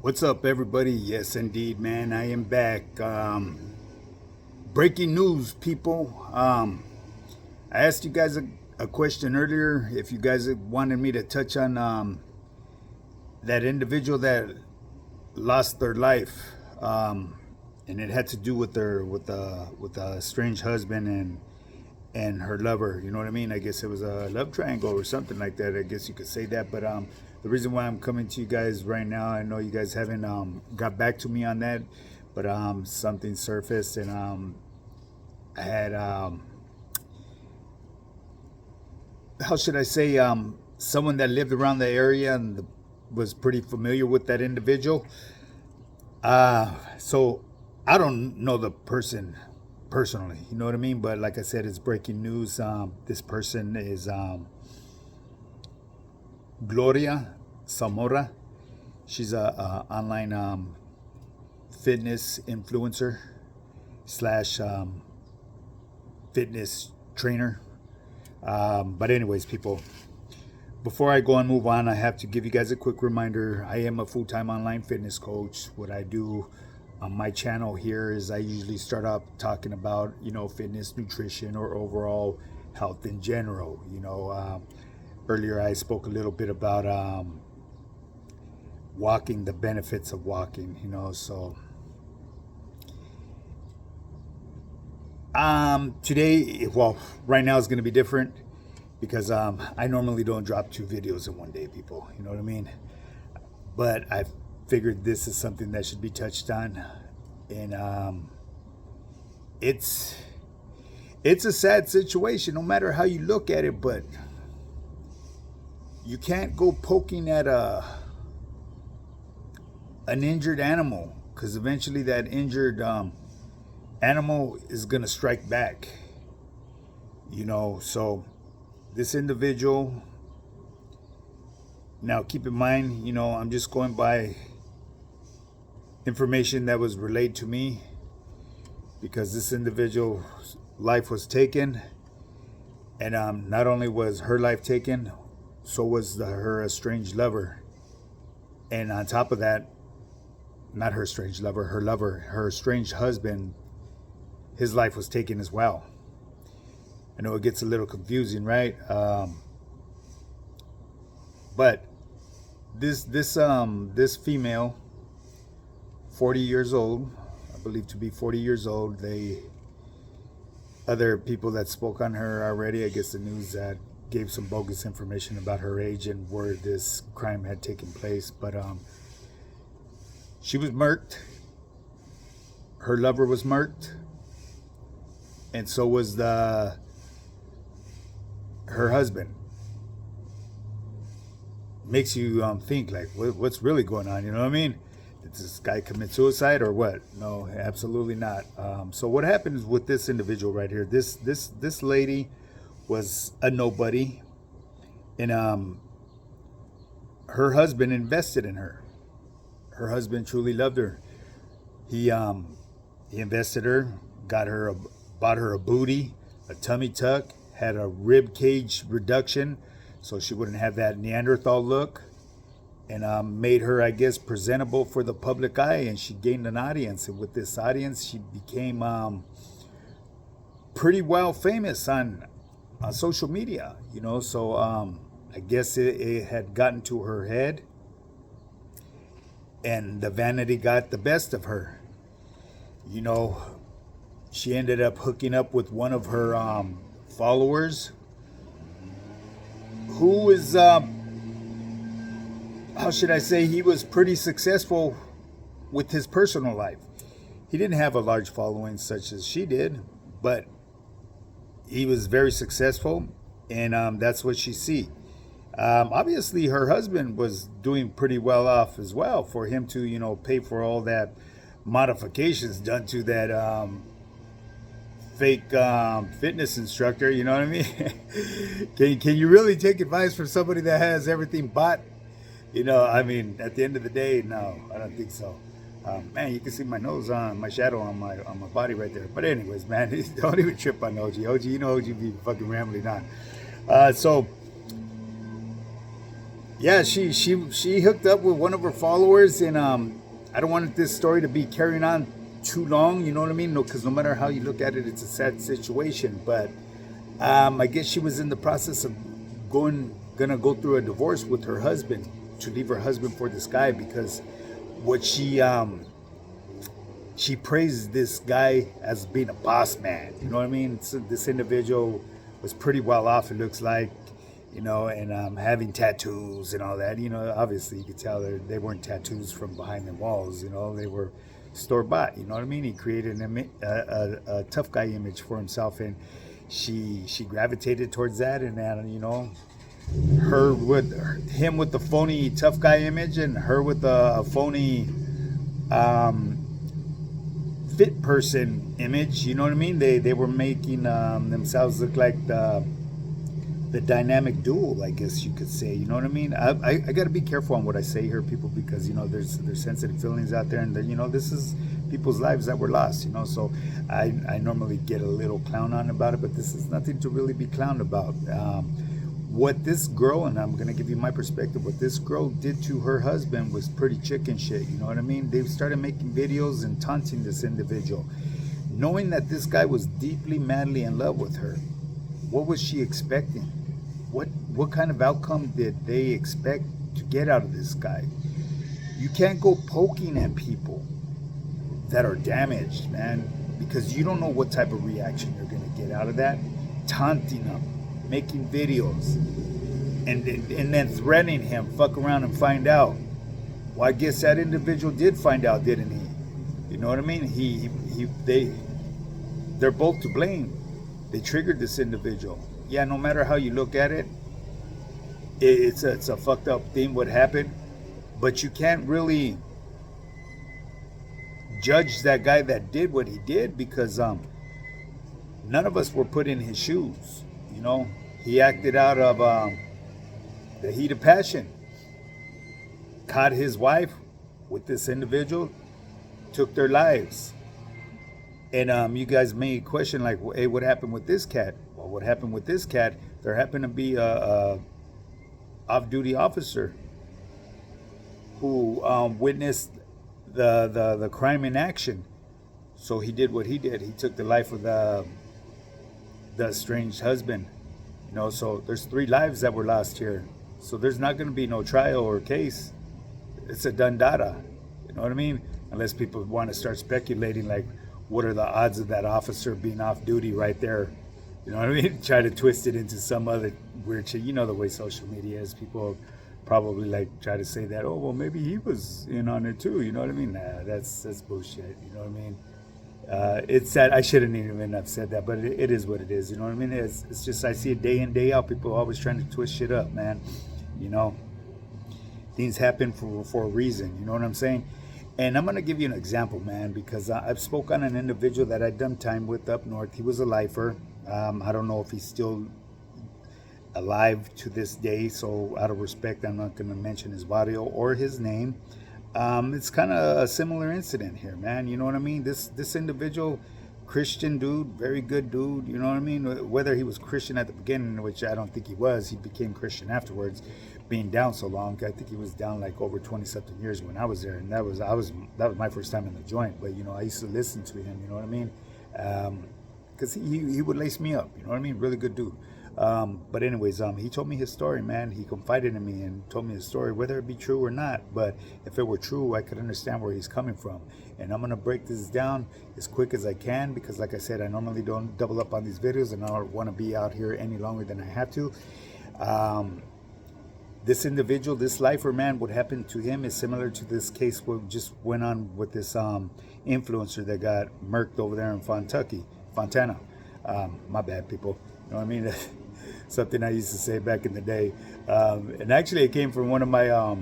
What's up, everybody? Yes, indeed, man. I am back. Breaking news, people. I asked you guys a question earlier if you guys wanted me to touch on that individual that lost their life, and it had to do with a strange husband and her lover. You know what I mean? I guess it was a love triangle or something like that. I guess you could say that. But the reason why I'm coming to you guys right now, I know you guys haven't got back to me on that, but something surfaced, and I had how should I say, someone that lived around the area and was pretty familiar with that individual. So I don't know the person personally, you know what I mean? But like I said, it's breaking news. This person is Gloria Zamora. She's a online fitness influencer slash fitness trainer. But anyways, people, before I go and move on, I have to give you guys a quick reminder. I am a full-time online fitness coach. What I do on my channel here is I usually start off talking about, fitness, nutrition, or overall health in general. Earlier I spoke a little bit about walking, the benefits of walking, so today, well, right now is going to be different because I normally don't drop two videos in one day, people. You know what I mean? But I figured this is something that should be touched on, and it's a sad situation, no matter how you look at it. But you can't go poking at an injured animal, because eventually that injured animal is gonna strike back. So this individual, now keep in mind, I'm just going by information that was relayed to me, because this individual's life was taken, and not only was her life taken, so was her estranged lover. And on top of that, not her estranged lover, her estranged husband, his life was taken as well. I know it gets a little confusing, right? But this female, 40 years old, I believe to be 40 years old. Other people that spoke on her already, I guess the news that gave some bogus information about her age and where this crime had taken place. But she was murked. Her lover was murked, and so was her husband. Makes you think, like, what's really going on? You know what I mean? Did this guy commit suicide or what? No, absolutely not. So what happens with this individual right here? This lady was a nobody, and her husband invested in her. Her husband truly loved her. He invested her, bought her a booty, a tummy tuck, had a rib cage reduction so she wouldn't have that Neanderthal look, and made her, I guess, presentable for the public eye, and she gained an audience. And with this audience, she became pretty well famous on social media, So I guess it had gotten to her head, and the vanity got the best of her. She ended up hooking up with one of her followers, who is, how should I say, he was pretty successful with his personal life. He didn't have a large following such as she did, but he was very successful, and that's what she see. Obviously, her husband was doing pretty well off as well for him to, pay for all that modifications done to that fake fitness instructor. You know what I mean? Can you really take advice from somebody that has everything bought? I mean, at the end of the day, no, I don't think so. Man, you can see my nose on my shadow on my body right there. But anyways, man, don't even trip on OG. OG be fucking rambling on. So yeah, she hooked up with one of her followers, and I don't want this story to be carrying on too long. You know what I mean? No, because no matter how you look at it, it's a sad situation. But I guess she was in the process of gonna go through a divorce with her husband, to leave her husband for this guy, because what she praised this guy as being a boss man. You know what I mean? So this individual was pretty well off, it looks like, you know, and having tattoos and all that. You know, obviously you could tell they weren't tattoos from behind the walls. You know, they were store bought. You know what I mean? He created a tough guy image for himself, and she gravitated towards that, and then, you know, him with the phony tough guy image, and her with a phony fit person image. You know what I mean? They were making themselves look like the dynamic duo, I guess you could say. You know what I mean? I got to be careful on what I say here, people, because, you know, there's sensitive feelings out there, and you know, this is people's lives that were lost. You know, so I normally get a little clown on about it, but this is nothing to really be clowned about. What this girl, and I'm gonna give you my perspective, what this girl did to her husband was pretty chicken shit. You know what I mean? They started making videos and taunting this individual, knowing that this guy was deeply, madly in love with her. What was she expecting? What kind of outcome did they expect to get out of this guy? You can't go poking at people that are damaged, man, because you don't know what type of reaction you're gonna get out of that. Taunting them, making videos, and then threatening him, fuck around and find out. Well, I guess that individual did find out, didn't he? You know what I mean? They're both to blame. They triggered this individual. Yeah, no matter how you look at it, it's a fucked up thing what happened, but you can't really judge that guy that did what he did, because none of us were put in his shoes. You know, he acted out of the heat of passion, caught his wife with this individual, took their lives. And you guys may question, like, hey, what happened with this cat? Well, what happened with this cat? There happened to be a off-duty officer who witnessed the crime in action. So he did what he did. He took the life of the estranged husband. You know, so there's 3 lives that were lost here. So there's not going to be no trial or case. It's a done data. You know what I mean? Unless people want to start speculating, like, what are the odds of that officer being off duty right there? You know what I mean? Try to twist it into some other weird shit. You know the way social media is. People probably like try to say that, oh, well, maybe he was in on it too. You know what I mean? Nah, that's bullshit. You know what I mean? It's sad. I shouldn't even have said that, but it is what it is. You know what I mean? It's just, I see it day in, day out. People always trying to twist shit up, man. You know, things happen for a reason. You know what I'm saying? And I'm going to give you an example, man, because I've spoke on an individual that I'd done time with up north. He was a lifer. I don't know if he's still alive to this day, so out of respect, I'm not going to mention his body or his name. It's kind of a similar incident here, man. You know what I mean? This individual, Christian dude, very good dude. You know what I mean? Whether he was Christian at the beginning, which I don't think he was, he became Christian afterwards, being down so long. I think he was down like over 20-something years when I was there, and that was my first time in the joint. But you know, I used to listen to him. You know what I mean? Because he would lace me up. You know what I mean? Really good dude. But anyways, he told me his story, man. He confided in me and told me his story, whether it be true or not. But if it were true, I could understand where he's coming from. And I'm going to break this down as quick as I can, because like I said, I normally don't double up on these videos, and I don't want to be out here any longer than I have to. This individual, this lifer, man, what happened to him is similar to this case what just went on with this influencer that got murked over there in Fontana. My bad, people. You know what I mean? Something I used to say back in the day. And actually, it came from one of my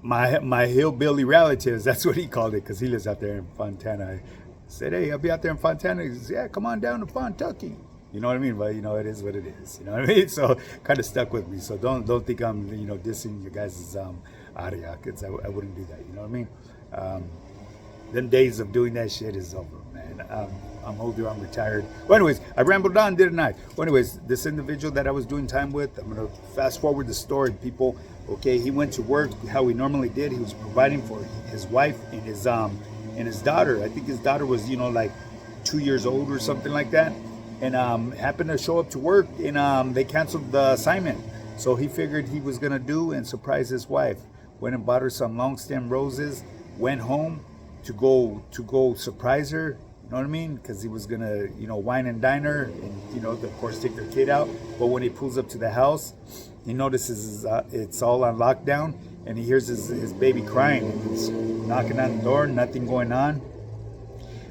my hillbilly relatives. That's what he called it, because he lives out there in Fontana. I said, hey, I'll be out there in Fontana. He says, yeah, come on down to Fontucky. You know what I mean? But you know, it is what it is. You know what I mean? So kind of stuck with me. So don't think I'm dissing your guys' aria, because I wouldn't do that. You know what I mean? Them days of doing that shit is over. man. I'm older, I'm retired. Well, anyways, I rambled on, didn't I? Well, anyways, this individual that I was doing time with, I'm going to fast forward the story, people. Okay, he went to work how he normally did. He was providing for his wife and his daughter. I think his daughter was, like 2 years old or something like that. And happened to show up to work, and they canceled the assignment. So he figured he was going to do and surprise his wife. Went and bought her some long stem roses, went home to go surprise her. You know what I mean? Because he was gonna, wine and dine her, and of course take their kid out. But when he pulls up to the house, he notices it's all on lockdown, and he hears his baby crying. And he's knocking on the door, nothing going on.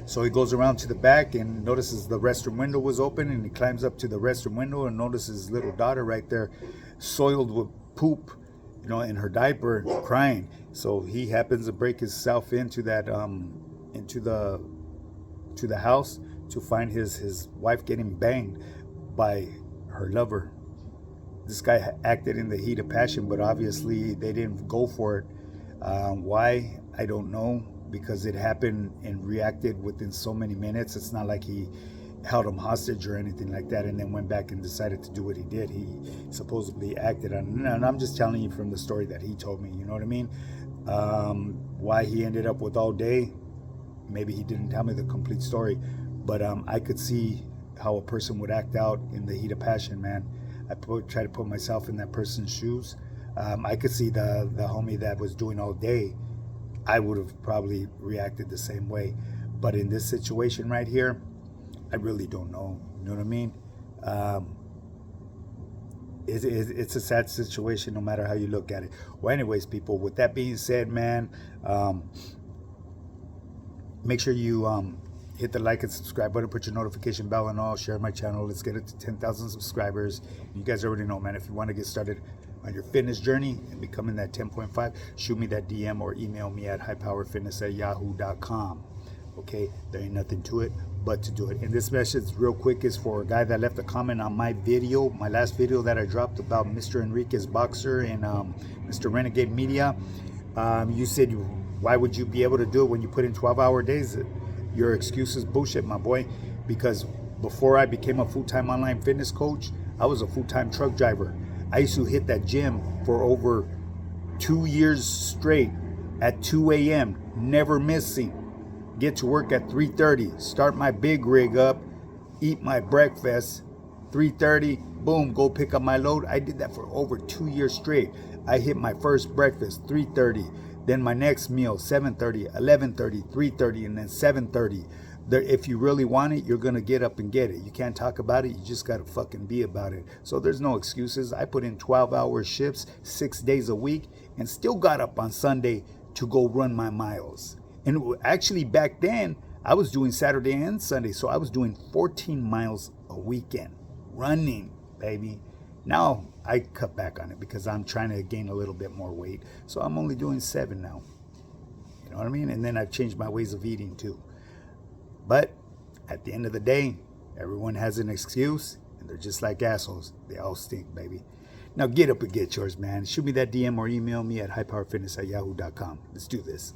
So he goes around to the back and notices the restroom window was open, and he climbs up to the restroom window and notices his little daughter right there, soiled with poop, in her diaper, crying. So he happens to break himself into that to the house to find his wife getting banged by her lover. This guy acted in the heat of passion, but obviously they didn't go for it. Why? I don't know, because it happened and reacted within so many minutes. It's not like he held him hostage or anything like that and then went back and decided to do what he did. He supposedly acted on it. And I'm just telling you from the story that he told me, you know what I mean? Why he ended up with all day, maybe he didn't tell me the complete story, but I could see how a person would act out in the heat of passion, man. I try to put myself in that person's shoes. I could see the homie that was doing all day. I would have probably reacted the same way. But in this situation right here, I really don't know. You know what I mean? It's a sad situation no matter how you look at it. Well, anyways, people, with that being said, man, make sure you hit the like and subscribe button, put your notification bell and all, share my channel. Let's get it to 10,000 subscribers. You guys already know, man, if you want to get started on your fitness journey and becoming that 10.5, shoot me that DM or email me at highpowerfitness@yahoo.com. Okay, there ain't nothing to it but to do it. And this message real quick is for a guy that left a comment on my video, my last video that I dropped about Mr. Enriquez Boxer and Mr. Renegade Media. You said, why would you be able to do it when you put in 12-hour days? Your excuse is bullshit, my boy, because before I became a full-time online fitness coach, I was a full-time truck driver. I used to hit that gym for over 2 years straight at 2 a.m., never missing. Get to work at 3:30, start my big rig up, eat my breakfast, 3:30, boom, go pick up my load. I did that for over 2 years straight. I hit my first breakfast, 3:30, then my next meal, 7:30, 11:30, 3:30, and then 7:30. If you really want it, you're going to get up and get it. You can't talk about it. You just got to fucking be about it. So there's no excuses. I put in 12-hour shifts 6 days a week and still got up on Sunday to go run my miles. And actually back then, I was doing Saturday and Sunday. So I was doing 14 miles a weekend running, baby. Now I cut back on it because I'm trying to gain a little bit more weight. So I'm only doing 7 now. You know what I mean? And then I've changed my ways of eating too. But at the end of the day, everyone has an excuse, and they're just like assholes. They all stink, baby. Now get up and get yours, man. Shoot me that DM or email me at highpowerfitness@yahoo.com. Let's do this.